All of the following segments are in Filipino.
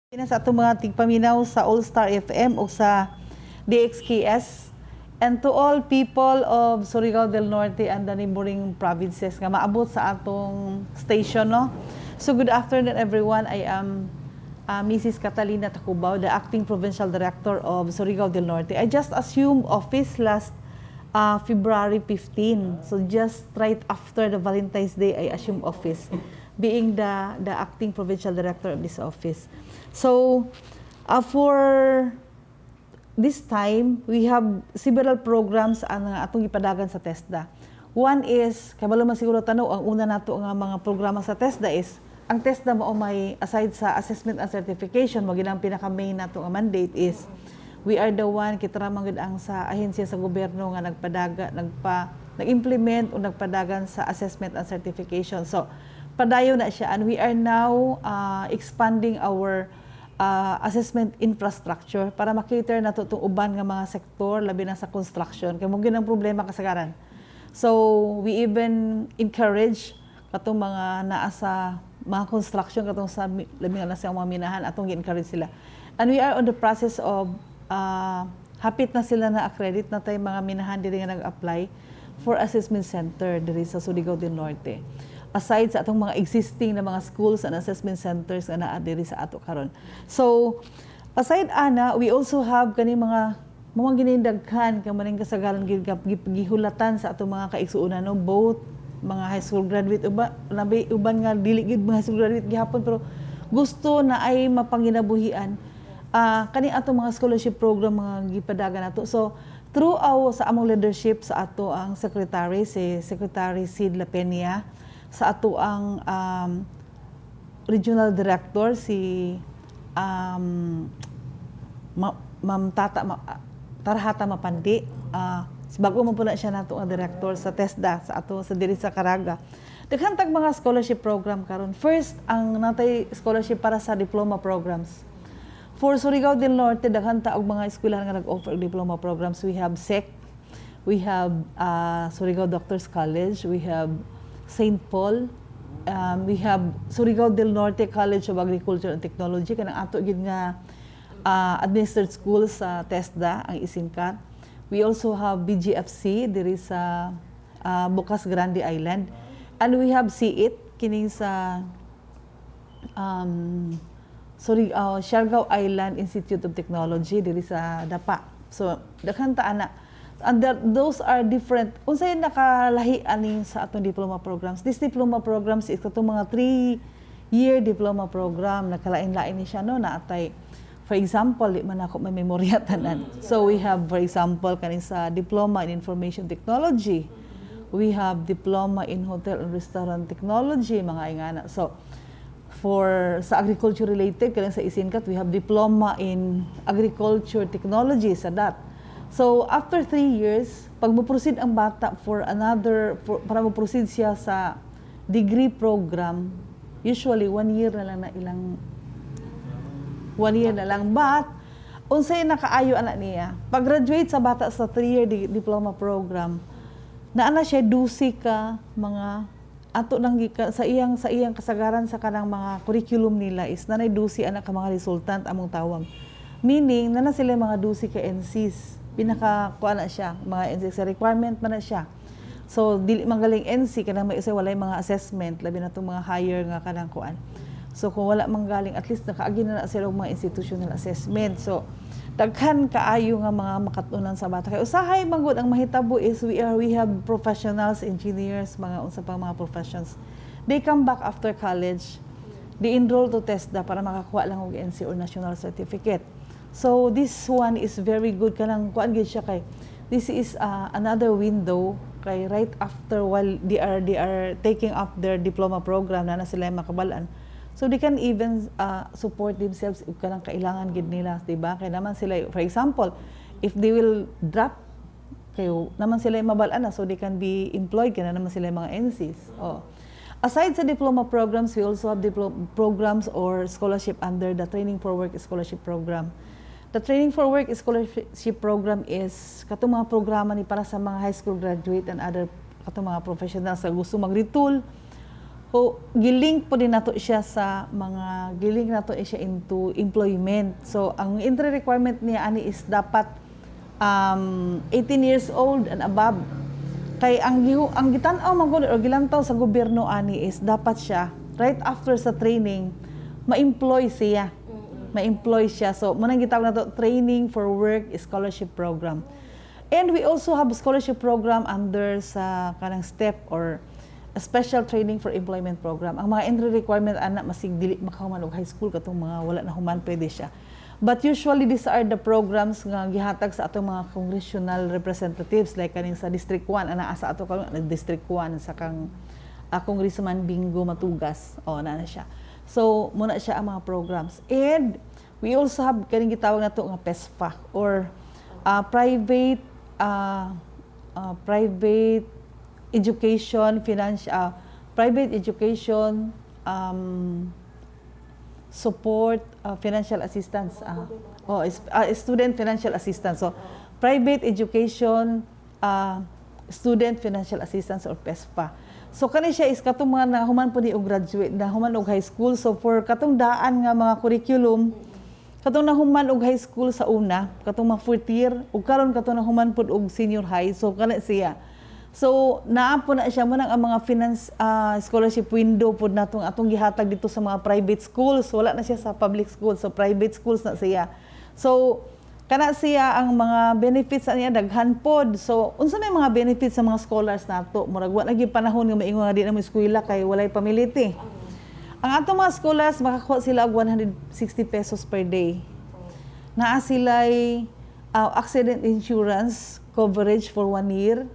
Sa atong mga tigpaminaw sa All-Star FM o sa DXKS, and to all people of Surigao del Norte and the neighboring provinces nga maabot sa atong station, no? So good afternoon everyone. I am Mrs. Catalina Tacubao, the Acting Provincial Director of Surigao del Norte. I just assumed office last February 15. So just right after the Valentine's Day, I assumed office, being the Acting Provincial Director of this office. So, for this time, we have several programs ang atong ipadagan sa TESDA. One is, kaya malo man siguro tanong, ang una nato nga mga programa sa TESDA is, ang TESDA mo may, aside sa assessment and certification, mo ginang pinaka-main nato nga mandate is, we are the one, kitaramang ang sa ahensya sa gobyerno nga nag-implement o nagpadagan sa assessment and certification. So, padayo na siya, and we are now expanding our assessment infrastructure para makater na itong uban nga mga sektor, labi na sa construction. Kaya mong ginang problema kasagaran. So, we even encourage katong mga naa sa mga construction, katong sa labi na sa mga minahan, atong gi-encourage sila. And we are on the process of, hapit na sila na accredit na tayo mga minahan diri nga nag-apply for assessment center diri sa Surigao del Norte. Aside sa atong mga existing na mga schools and assessment centers nga naa diri sa ato karon. So, aside ana, we also have kani mga ginindaghan ka maning kasagaran gihulatan sa atong mga kaigsuonan, no, both mga high school graduate uban nga dili gid mga high school graduate gihapon pero gusto na ay mapanginabuhian kani atong mga scholarship program mga gipadagan nato. So, through sa among leadership sa ato ang secretary, si Secretary Sid La Peña, sa ato ang regional director si Ma'am Tarhata Mapandi, bago mo po na siya nato ang director sa TESDA sa ato sa diri sa Caraga. Daghang tag mga scholarship program karon. First, ang natay scholarship para sa diploma programs. For Surigao del Norte, daghang ta og mga eskwelahan nga nag-offer diploma programs. We have SEC, we have Surigao Doctors College, we have St. Paul, we have Surigao del Norte College of Agriculture and Technology, kanang ato gid nga administered school sa TESDA ang isingkat. We also have BGFC diri sa Bocas Grande Island, and we have SEET kining sa Siargao Island Institute of Technology diri sa Dapa. So daghang ta ana. And those are different. Unsay nakalahi aning sa atong diploma programs. This diploma programs is katong mga 3-year diploma program. Nakalain-lain ni siya, no, na atay. For example, di man ako may memorya tanan. So we have, for example, kaning sa diploma in information technology. We have diploma in hotel and restaurant technology, mga ingana. So sa agriculture related, kaning sa isingkat, we have diploma in agriculture technology sa DAT. So, after 3 years, pag mo-proceed ang bata para mo-proceed siya sa degree program, usually 1 year na lang. But, unsay nakaayo anak niya, pag-graduate sa bata sa 3-year diploma program, naana siya 12 ka mga ato nang sa iyang kasagaran sa kanang mga curriculum nila is nanay 12 anak ka mga resultant among tawag. Meaning, nana sila mga 12 ka NCs. Pinaka-kuha na siya, mga NC sa requirement man na siya. So, dili magaling NC, kanang may isa walay mga assessment, labi na itong mga higher nga kanang kuan. So, kung wala manggaling, at least nakaagi na sila mga institutional assessment. So, daghan kaayo nga mga makatunan sa bata. Kaya usahay manggod ang mahitabo is we have professionals, engineers, mga unsa pang mga professions. They come back after college, they enroll to TESDA para makakuha lang og NC or national certificate. So this one is very good kanang kuan gid siya kay this is another window kay right after while they are taking up their diploma program na sila makabalan. So they can even support themselves if kanang kailangan gid nila, di ba? Kay naman sila, for example, if they will drop kayo naman sila mabalan na, so they can be employed kana naman sila mga NCs. Oh. Aside sa diploma programs, we also have diploma programs or scholarship under the Training for Work Scholarship Program. The Training for Work Scholarship Program is katong mga programa ni para sa mga high school graduate and other katong mga professionals sa gusto mag-retool gilink po din nato siya sa mga gilink nato siya into employment. So ang entry requirement niya ani is dapat 18 years old and above. Kay ang gitan-aw man or gilantaw sa gobyerno ani is dapat siya right after sa training ma-employ siya. Ma-employ siya. So munang gitawag nato training for work scholarship program. And we also have a scholarship program under sa kanang STEP or a special training for employment program. Ang mga entry requirement anak masig dili makahuman og high school katong mga wala na human pwede siya. But usually these are the programs nga gihatag sa atong mga congressional representatives like kaning sa District 1 ana sa ato karon District 1 sa kang Congressman Bingo Matugas. Na siya. So muna siya ang mga programs. And we also have kaning gitawag nato nga PESFA or private education, private education, support, financial assistance, student financial assistance. So, private education, student financial assistance or PESFA. So, kani siya is katong mga nahuman po ni og graduate, nahuman og high school. So, for katong daan nga mga curriculum, katong nahuman og high school sa una, katong mga fourth year, ug karon katong nahuman pud og senior high. So, kana siya. So, naapo na siya mo ang mga finance scholarship window po natong atong gihatag dito sa mga private schools. Wala na siya sa public schools. So, private schools na siya. So, kana siya ang mga benefits niya daghan pod. So, unsa may mga benefits sa mga scholars nato? Murag wa lagi panahon nga maingon nga di na mo eskwela kay walay pamiliti. Ang atong mga scholars makakuha sila og 160 pesos per day. Naa sila'y accident insurance coverage for 1 year.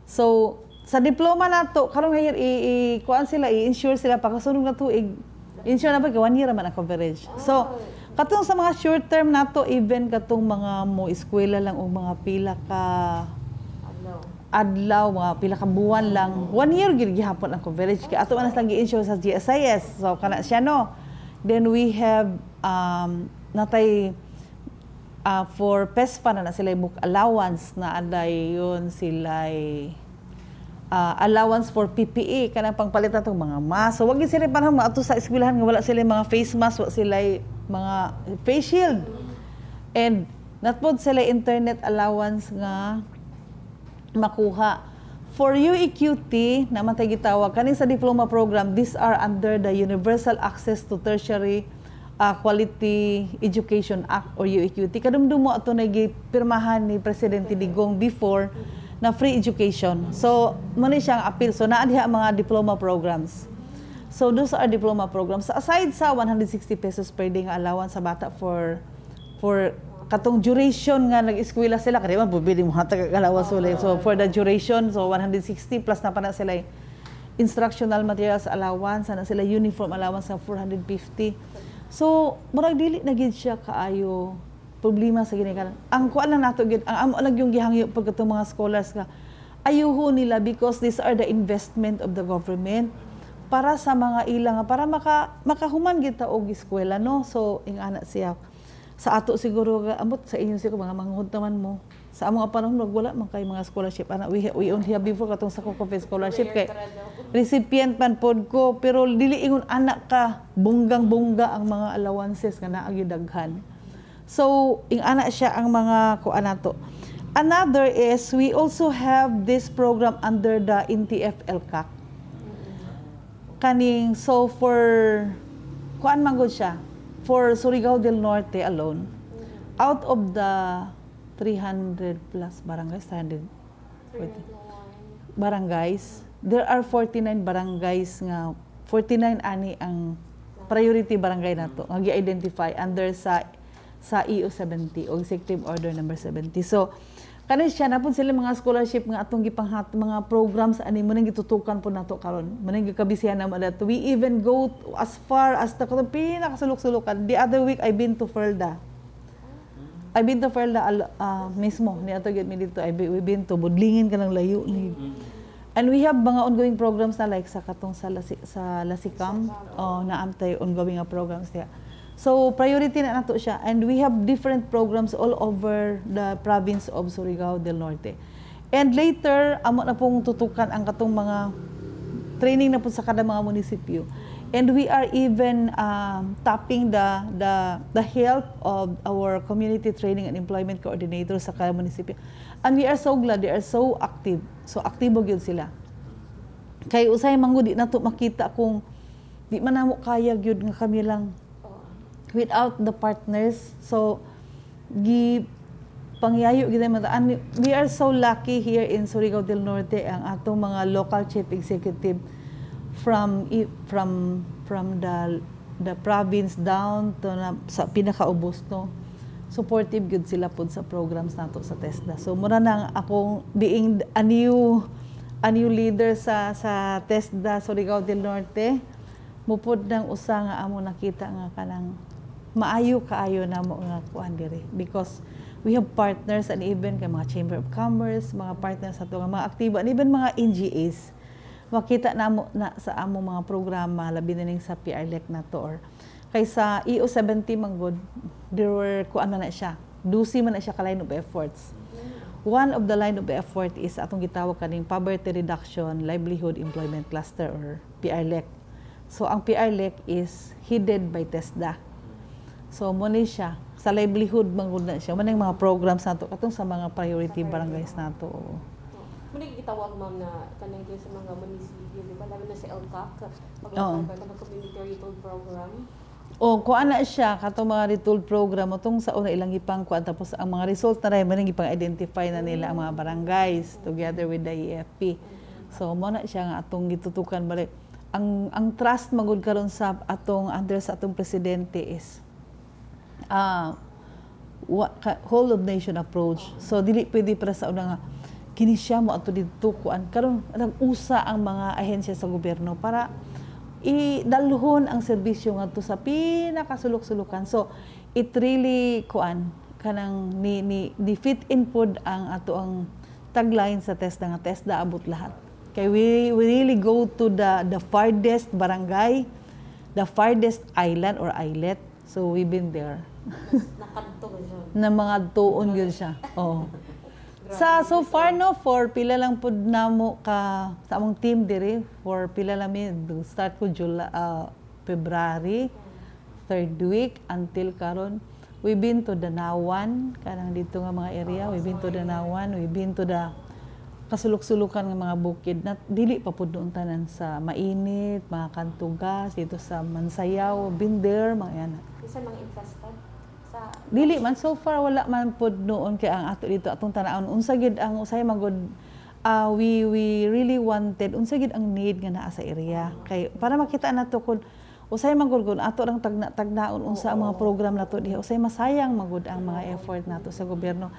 So, sa diploma nato, karong ngayon kuan sila i-insure sila pagkasunod na tuig. Insure na ba kay 1 year man ang coverage. So, katong sa mga short term nato even katong mga mo eskwela lang o mga pila ka adlaw, mga pila ka buwan lang. 1 year gid gihapon ang coverage kay ato man lang gi-insure sa GSIS. So, kana siya no. Then we have natay for PESFA na sila book allowance na aday yun sila allowance for PPE kanang pangpalitan tong mga mask. So wag sila panahon maato sa eskwelahan nga wala sila mga face mask, wala sila mga face shield. And not pod sila internet allowance nga makuha. For UEQT naman tay gitawag kaning sa diploma program, these are under the Universal Access to Tertiary Quality Education Act or UEQT. Kadumdum mo ato nagipirmahan ni Presidente Digong before na free education. So, muna siyang appeal. So, naadya mga diploma programs. So, those are diploma programs. So, aside sa 160 pesos per day nga allowance sa bata for katong duration nga nag-eskwela sila, kaya man pubili mo hatag allowance ulit. So, for the duration, so 160 plus na pa na sila instructional materials allowance, na sila uniform allowance sa 450. So, murag dili na gid siya kaayo problema sa ginikanan. Ang kuan lang nato gid, ang amo lang yung gihangyo pag katong mga scholars ka ayuho nila because these are the investment of the government para sa mga ilang para makahuman gid ta og eskwela no. So, ingana siya sa ato siguro amot sa inyo siguro mga manghud naman mo. Sa among panahon wala man kay mga scholarship ana we only have before katong sa Cocofe scholarship kay recipient man pod ko pero dili ingon anak ka bunggang-bungga ang mga allowances nga naa gyud daghan. So ing ana siya ang mga kuan nato. Another is we also have this program under the NTF LCAC. Kaning so for kuan man gud siya for Surigao del Norte alone out of the 300 plus barangays, 300 barangays. There are 49 barangays nga 49 ani ang priority barangay nato nga gi-identify under sa EU 70 o Executive Order number 70. So kani siya na pud sila mga scholarship nga atong gipanghat mga programs ani mo nang gitutukan po nato karon. Mo nang gikabisihan na dato. We even go as far as the pinakasulok-sulukan. The other week I've been to Felda mismo ni ato gid mi dito we've been to Budlingin kanang layo ni. And we have mga ongoing programs na like sa katong sa Lasikam naamtay ongoing nga programs niya. So priority na nato siya and we have different programs all over the province of Surigao del Norte. And later amo na pong tutukan ang katong mga training na po sa kada mga munisipyo. And we are even tapping the help of our community training and employment coordinators sa kada munisipyo. And we are so glad, they are so active. So aktibo gyud sila. Kay usay manggudi na to makita kung di man namo kaya gyud nga kami lang without the partners. So pangyayo gid man. We are so lucky here in Surigao del Norte ang atong mga local chief executive from the province down to sa pinakaubos no. Supportive good sila pod sa programs nato sa TESDA. So mura nang akong being a new leader sa TESDA Surigao del Norte, mupod nang usa nga amo nakita nga kanang maayo kaayo namo nga kuan diri because we have partners and even kay mga Chamber of Commerce, mga partners ato nga mga aktibo and even mga NGOs. Makita namo na sa amo mga programa labi na ning sa PRLEC nato or kaysa EO70 manggod there were kuan na siya. Dusi man na siya ka line of efforts. One of the line of effort is atong gitawag kaning Poverty Reduction Livelihood Employment Cluster or PRLEC. So ang PRLEC is headed by TESDA. So mo ni siya sa livelihood manggod na siya. Man ang mga programs nato katong sa mga priority barangays nato. Muna gitawag ma'am na kanang sa mga munisipyo, di ba? Lalo na sa LCAC, pag-lapag ka ng community retold program. O, kuan na siya, katong mga retold program, itong sa una ilang ipang kuan, tapos ang mga result na rin, manang ipang-identify na nila ang mga barangays together with the EFP. So, mo na siya nga atong gitutukan balik. Ang trust magud karon sa atong under sa atong presidente is whole of nation approach. So, dili pwede para sa una nga, kini siya mo ato dito kuan karon nag-usa ang mga ahensya sa gobyerno para idalhon ang serbisyo ngadto sa pinakasulok-sulukan. So it really kuan kanang ni fit in pod ang ato ang tagline sa TESDA nga TESDA abot lahat. Kay we really go to the farthest barangay, the farthest island or islet. So we've been there. Nakadto siya. Na mga tuon gyud siya. Oh. So far no for pila lang pud namo ka sa among team diri for pila lang mi start ko February third week until karon we've been to Danawan kanang dito nga mga area we've been to Danawan we've been to the kasulok-sulukan nga mga bukid na dili pa pud doon tanan sa mainit mga Kantugas dito sa Mansayaw been there mga yan Isa mga infested sa dili man so far wala man pod noon kay ang ato dito atong tan-awon unsa gid ang usay magod we really wanted unsa gid ang need nga naa sa area kay para makita nato kun usay magud kun ato rang tagnaon unsa ang mga program nato diha usay masayang magud ang mga effort nato sa gobyerno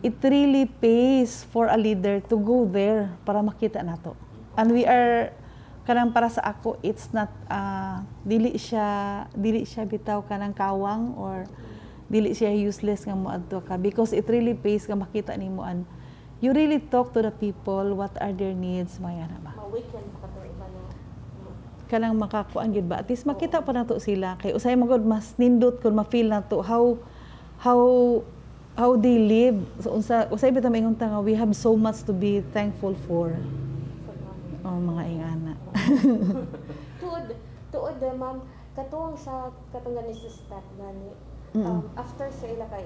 it really pays for a leader to go there para makita nato and we are kanang para sa ako it's not dili siya bitaw kanang kawang or dili siya useless nga moadto ka because it really pays nga makita nimo an you really talk to the people what are their needs maya na ba ma-weekend pa kato iba na kanang makakuan gid ba at least makita pa nato sila kay usay magud mas nindot kun ma-feel nato how they live so usay bitaw maingon ta nga we have so much to be thankful for mga ingana tuod ma'am katuwang sa katong sa step gani after sa ila kay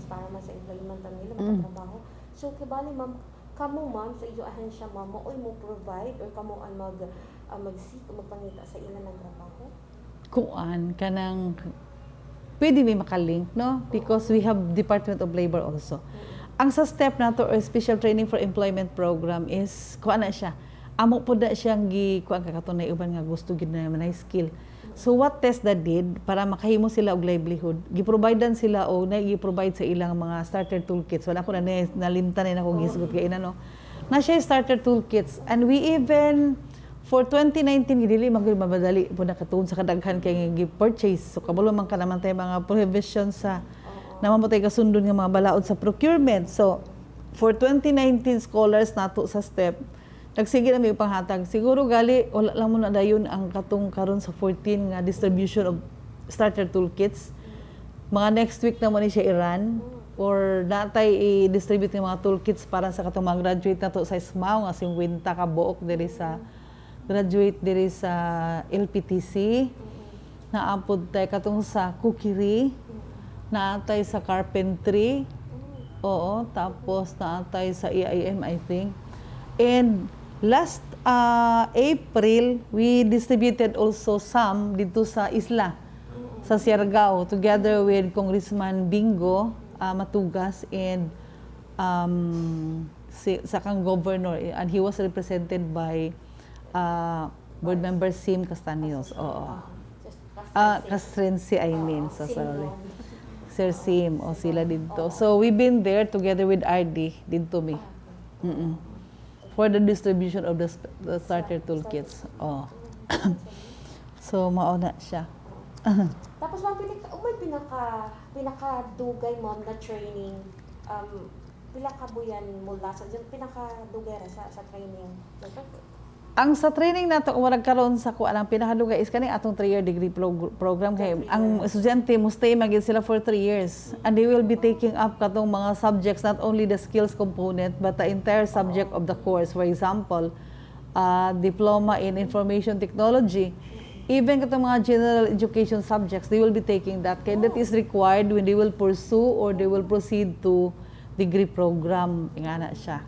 para man sa employment nila makatrabaho so kibali ma'am kamo ma'am sa iyo ahensya ma'am mo provide or kamo ang mag-seek o magpangita sa ila ng trabaho kuan kanang pwede may makalink no because we have Department of Labor also ang sa step nato or special training for employment program is kuan na siya amo pod na siyang kuan kakatunay uban nga gusto gid na manay skill. So what TESDA did para makahimo sila og livelihood, gi-providean sila o gi-provide sa ilang mga starter toolkits. Wala ko na nalimtan na akong gisgot kay ina no. Na siya starter toolkits and we even for 2019 gidili mabadali po nakatuon sa kadaghan kay gi-purchase. So kabalo man ka naman tay mga provisions sa naman po tay kasundon nga mga balaod sa procurement. So for 2019 scholars nato sa STEP nagsige na may panghatag. Siguro gali, wala lang mo na dayon ang katong karon sa 14 nga distribution of starter toolkits. Mga next week na mo ni siya i-run or natay i-distribute ng mga toolkits para sa katong mga graduate na to sa SMAW nga 50 ka buok diri sa graduate diri sa LPTC, naapod tay katong sa cookery, naatay sa carpentry, oo, tapos naatay sa EIM, I think. And last April, we distributed also some dito sa isla, sa Siargao, together with Congressman Bingo Matugas and sa kang governor, and he was represented by board member Sim Castaños. Oo. Castrense, I mean. So, sorry. Sir Sim, o sila dito. So, we've been there together with RD, dito mi. For the distribution of the starter toolkits. Oh. So, mauna siya. Tapos ma'am, may pinakadugay ma'am na training, pila ka buyan mula sa pinakadugay sa training. Ang sa training nato kung wala karon sa kuan ang pinakadugay is kaning atong 3-year degree program kay ang estudyante mo stay magid sila for 3 years and they will be taking up katong mga subjects, not only the skills component but the entire subject of the course. For example, diploma in information technology, even katong mga general education subjects, they will be taking that. Kaya that is required when they will pursue or they will proceed to degree program. Ingana siya.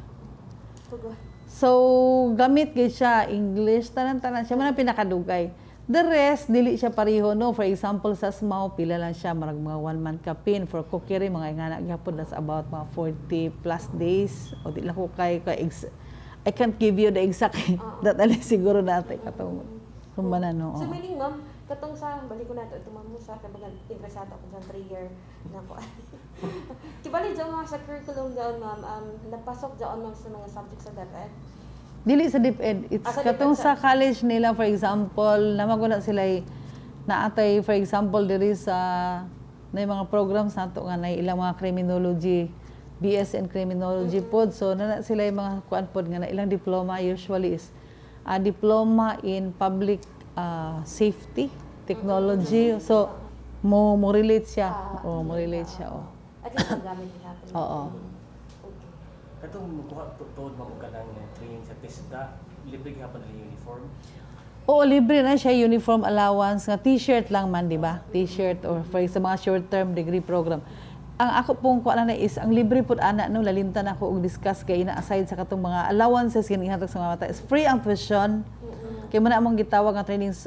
So, gamit gid siya English, tanan-tanan siya man ang pinakadugay. The rest, dili siya pareho, no? For example, sa SMAW, pila lang siya, marag mga 1 month kapin. For cookery, mga ingana gyapon, that's about mga 40 plus days. O di lang ko I can't give you the exact, that alin siguro natin katong kumbanan, no? So, meaning, ma'am, katong sa, balik ko na ito mo sa kabagan, interesado ako sa 3-year na ko. Kibali dyan mga sa curriculum dyan, ma'am, napasok dyan ma'am sa mga subjects sa DepEd? Dili sa DepEd. It's katong sa college nila, for example, namaguna sila naatay, for example, diri sa na mga programs nato nga na ilang mga criminology, BS in criminology pod. So, na sila yung mga kuan pod nga na ilang diploma usually is diploma in public safety technology. So, mo relate siya. Mo relate siya. At yung gamit nila. Oo. Katong mukuha tuod mo ka ng training sa TESDA, libre gyapon ang uniform. Oo, libre na siya uniform allowance nga t-shirt lang man, di ba? T-shirt or for sa mga short-term degree program. Ang ako pong kuan na is ang libre pud ana no lalimtan ako og discuss kay ina aside sa katong mga allowances ginihatag sa mga bata is free ang tuition. Kay mo na among gitawag nga trainings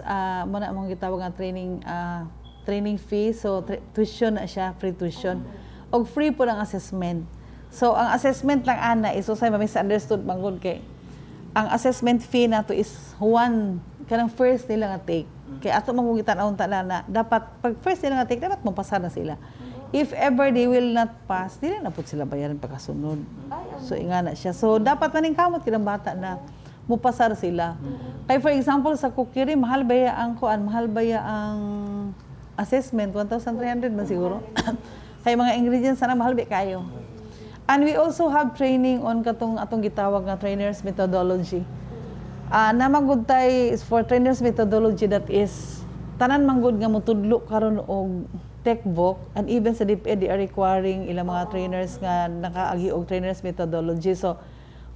training fee, so tuition na siya, free tuition. Og free po ang assessment. So ang assessment lang ana is usay misunderstood manggod kay ang assessment fee nato is kanang first nila nga take. Kay ato mangugitan aun ta na dapat pag first nila nga take dapat mapasa na sila. If ever they will not pass, dili na pud sila bayaran pagkasunod. So ingana siya. So dapat maning kamot kinang bata na mupasar sila. Kay for example sa cookery mahal baya ang assessment 1,300 man siguro. Kay mga ingredients sana mahal ba kayo. And we also have training on atong gitawag nga trainers methodology. Namagud tay for trainers methodology that is tanan manggod nga motudlo karon og textbook, and even sa DepEd they are requiring ilang mga trainers nga nakaagi og trainers methodology. So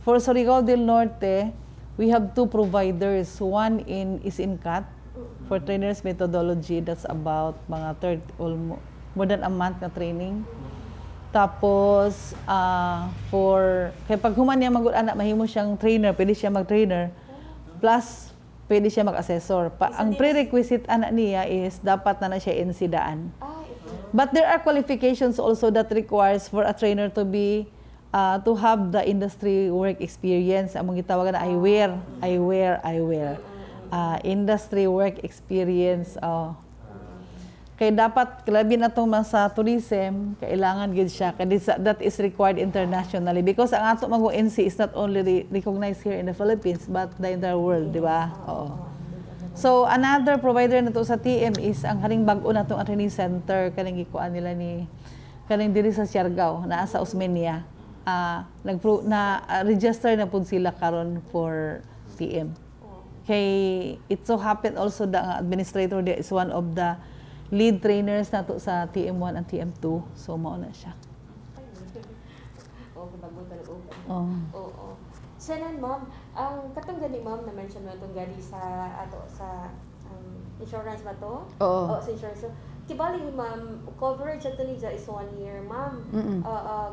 for Surigao del Norte, we have 2 providers. One is in CAT for trainers methodology, that's about mga more than a month na training. Tapos, kay pag human niya mag-anak, mahimo siyang trainer, pwede siya mag-trainer, plus pwede siya mag-assessor. Ang prerequisite anak niya is dapat na siya NC-daan. But there are qualifications also that requires for a trainer to be, to have the industry work experience. Among gitawagan na I wear. Industry work experience. Kay dapat labi na itong sa tourism, kailangan gid siya. Kaya that is required internationally. Because ang ato mga NC is not only recognized here in the Philippines, but the entire world, di ba? Oo. So, another provider na to sa TM is ang kaning bag-o na itong training center, kaning ikuan nila kaning diri sa Siargao, naa sa Osmeña. Register na po sila karon for TM. Kay it so happened also the administrator there is one of the lead trainers nato sa TM1 and TM2. So, mao na siya. Oo, bago talaga. Oh. Oo. Sanan ma'am, ang katong gani ma'am na mention mo itong gani sa ato sa insurance ba to? Oo. Sa insurance. So, kibali ma'am, coverage ato ni is 1 year ma'am. Mm-mm.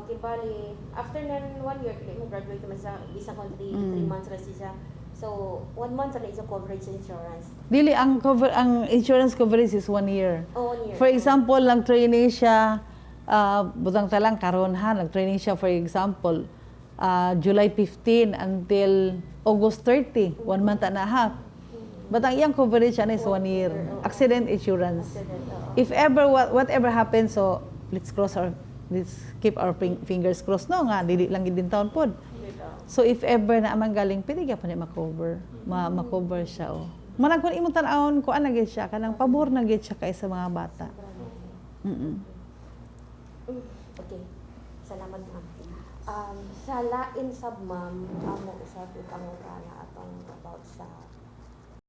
Kibali after nan 1 year kini mo graduate naman sa isang country, 3 months ra siya. So 1 month na isa coverage sa insurance. Dili ang insurance coverage is 1 year. Oh, 1 year. For example, nag-training siya butang talang karon ha, nag-training siya for example, July 15 until August 30, 1 month and a half. But ang iyang coverage is 1 year. Accident insurance. Accident, If ever whatever happens, so let's keep our fingers crossed no nga dili lang gid din taon pod. So if ever na amang galing pwede gyapon ni ma-cover. Ma-cover siya oh. Manang kun imong tan-awon ko ana gid siya kanang pabor na gid siya kay sa mga bata. Okay. Salamat ma'am. Sa lain sab ma'am, amo usab ang utana atong about sa